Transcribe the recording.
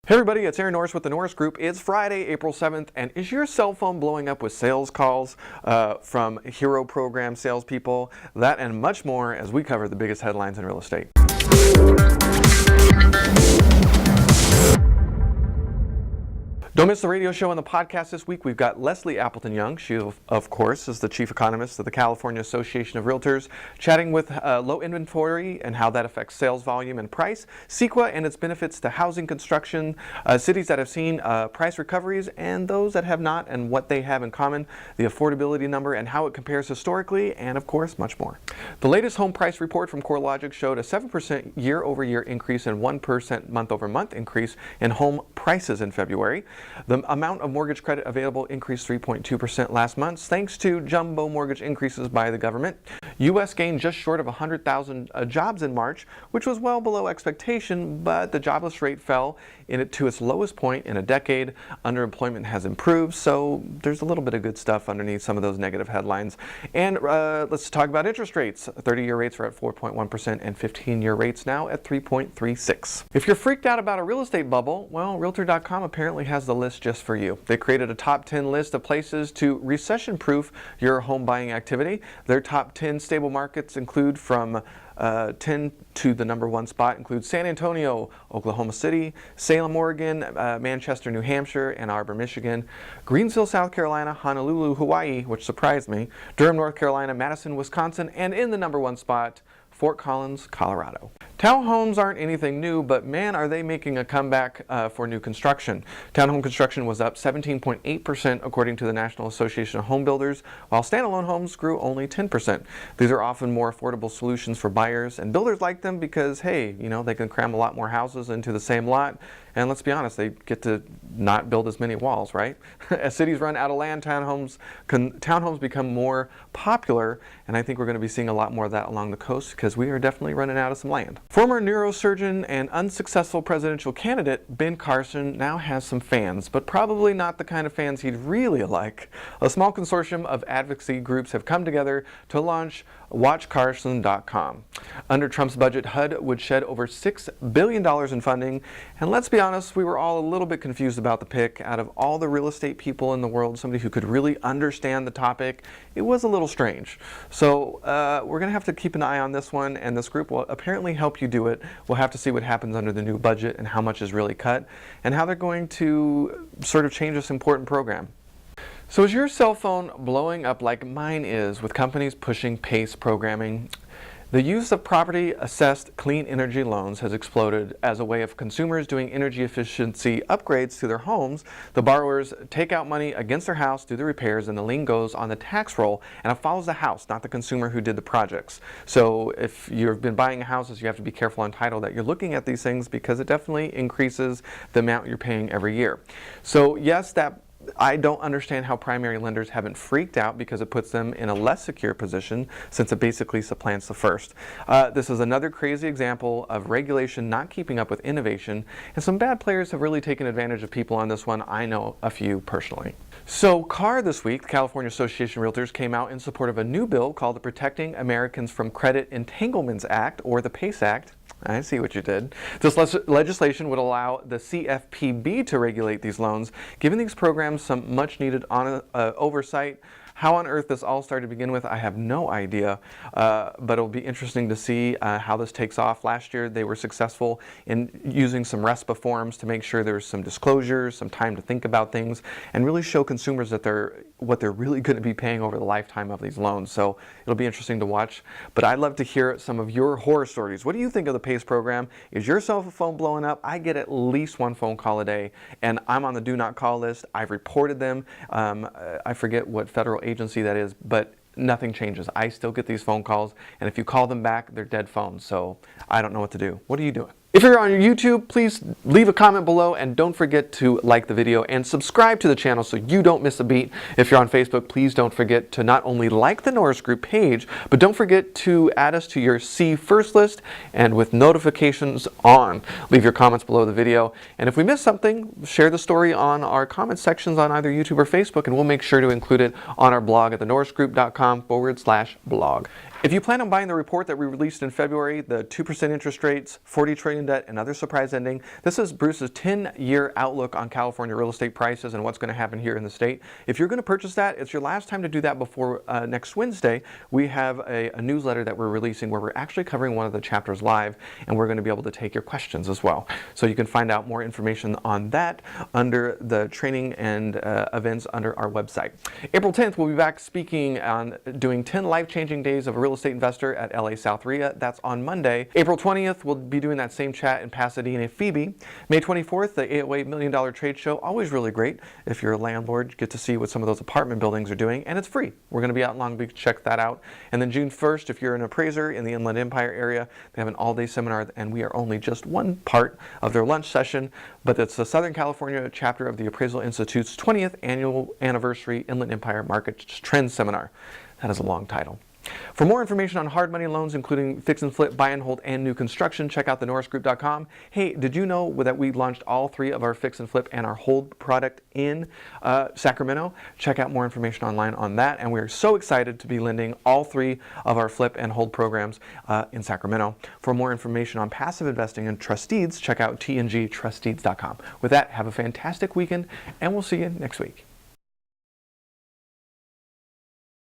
Hey everybody, it's Aaron Norris with the Norris Group. It's Friday, April 7th, and is your cell phone blowing up with sales calls from hero program salespeople? That and much more as we cover the biggest headlines in real estate. Don't miss the radio show and the podcast this week. We've got Leslie Appleton-Young. She, of course, is the chief economist of the California Association of Realtors, chatting with low inventory and how that affects sales volume and price, CEQA and its benefits to housing construction, cities that have seen price recoveries and those that have not and what they have in common, the affordability number and how it compares historically, and of course, much more. The latest home price report from CoreLogic showed a 7% year-over-year increase and 1% month-over-month increase in home prices in February. The amount of mortgage credit available increased 3.2% last month, thanks to jumbo mortgage increases by the government. U.S. gained just short of 100,000 jobs in March, which was well below expectation, but the jobless rate fell to its lowest point in a decade. Underemployment has improved, so there's a little bit of good stuff underneath some of those negative headlines. And let's talk about interest rates. 30-year rates are at 4.1% and 15-year rates now at 3.36. If you're freaked out about a real estate bubble, well, Realtor.com apparently has the list just for you. They created a top 10 list of places to recession-proof your home buying activity. Their top 10 stable markets include from 10 to the number 1 spot include San Antonio, Oklahoma City, Salem, Oregon, Manchester, New Hampshire, Ann Arbor, Michigan, Greensville, South Carolina, Honolulu, Hawaii, which surprised me, Durham, North Carolina, Madison, Wisconsin, and in the number 1 spot, Fort Collins, Colorado. Townhomes aren't anything new, but man, are they making a comeback for new construction. Townhome construction was up 17.8% according to the National Association of Home Builders, while standalone homes grew only 10%. These are often more affordable solutions for buyers, and builders like them because, hey, you know, they can cram a lot more houses into the same lot, and let's be honest, they get to not build as many walls, right? As cities run out of land, townhomes become more popular, and I think we're going to be seeing a lot more of that along the coast because we are definitely running out of some land. Former neurosurgeon and unsuccessful presidential candidate Ben Carson now has some fans, but probably not the kind of fans he'd really like. A small consortium of advocacy groups have come together to launch WatchCarson.com. Under Trump's budget, HUD would shed over $6 billion in funding, and let's be honest, we were all a little bit confused about the pick. Out of all the real estate people in the world, somebody who could really understand the topic, it was a little strange. So we're going to have to keep an eye on this one, and this group will apparently help you do it. We'll have to see what happens under the new budget and how much is really cut, and how they're going to sort of change this important program. So is your cell phone blowing up like mine is with companies pushing PACE programming? The use of property-assessed clean energy loans has exploded as a way of consumers doing energy efficiency upgrades to their homes. The borrowers take out money against their house, do the repairs, and the lien goes on the tax roll, and it follows the house, not the consumer who did the projects. So if you've been buying houses, you have to be careful on title that you're looking at these things because it definitely increases the amount you're paying every year. So yes, I don't understand how primary lenders haven't freaked out because it puts them in a less secure position since it basically supplants the first. This is another crazy example of regulation not keeping up with innovation, and some bad players have really taken advantage of people on this one. I know a few personally. So CAR this week, the California Association of Realtors, came out in support of a new bill called the Protecting Americans from Credit Entanglements Act, or the PACE Act. I see what you did. This legislation would allow the CFPB to regulate these loans, giving these programs some much-needed oversight. How on earth this all started to begin with, I have no idea, but it'll be interesting to see how this takes off. Last year, they were successful in using some RESPA forms to make sure there's some disclosures, some time to think about things, and really show consumers that what they're really going to be paying over the lifetime of these loans. So it'll be interesting to watch, but I'd love to hear some of your horror stories. What do you think of the PACE program? Is your cell phone blowing up? I get at least 1 phone call a day, and I'm on the do not call list. I've reported them. I forget what federal agency that is, but nothing changes. I still get these phone calls, and if you call them back, they're dead phones, so I don't know what to do. What are you doing? If you're on YouTube, please leave a comment below, and don't forget to like the video and subscribe to the channel so you don't miss a beat. If you're on Facebook, please don't forget to not only like the Norris Group page, but don't forget to add us to your See First list and with notifications on. Leave your comments below the video, and if we miss something, share the story on our comment sections on either YouTube or Facebook, and we'll make sure to include it on our blog at thenorrisgroup.com/blog. If you plan on buying the report that we released in February, the 2% interest rates, 40 trillion debt, and other surprise ending, this is Bruce's 10-year outlook on California real estate prices and what's going to happen here in the state. If you're going to purchase that, it's your last time to do that before next Wednesday. We have a newsletter that we're releasing where we're actually covering one of the chapters live, and we're going to be able to take your questions as well. So you can find out more information on that under the training and events under our website. April 10th, we'll be back speaking on doing 10 life-changing days of a real estate investor at LA South RIA. That's on Monday. April 20th, we'll be doing that same chat in Pasadena, Phoebe. May 24th, the $808 million trade show, always really great. If you're a landlord, you get to see what some of those apartment buildings are doing, and it's free. We're going to be out in Long Beach, check that out. And then June 1st, if you're an appraiser in the Inland Empire area, they have an all-day seminar, and we are only just one part of their lunch session, but it's the Southern California chapter of the Appraisal Institute's 20th annual anniversary Inland Empire Market Trends Seminar. That is a long title. For more information on hard money loans, including fix and flip, buy and hold, and new construction, check out the norrisgroup.com. Hey, did you know that we launched all three of our fix and flip and our hold product in Sacramento? Check out more information online on that. And we're so excited to be lending all three of our flip and hold programs in Sacramento. For more information on passive investing and trust deeds, check out tngtrustdeeds.com. With that, have a fantastic weekend, and we'll see you next week.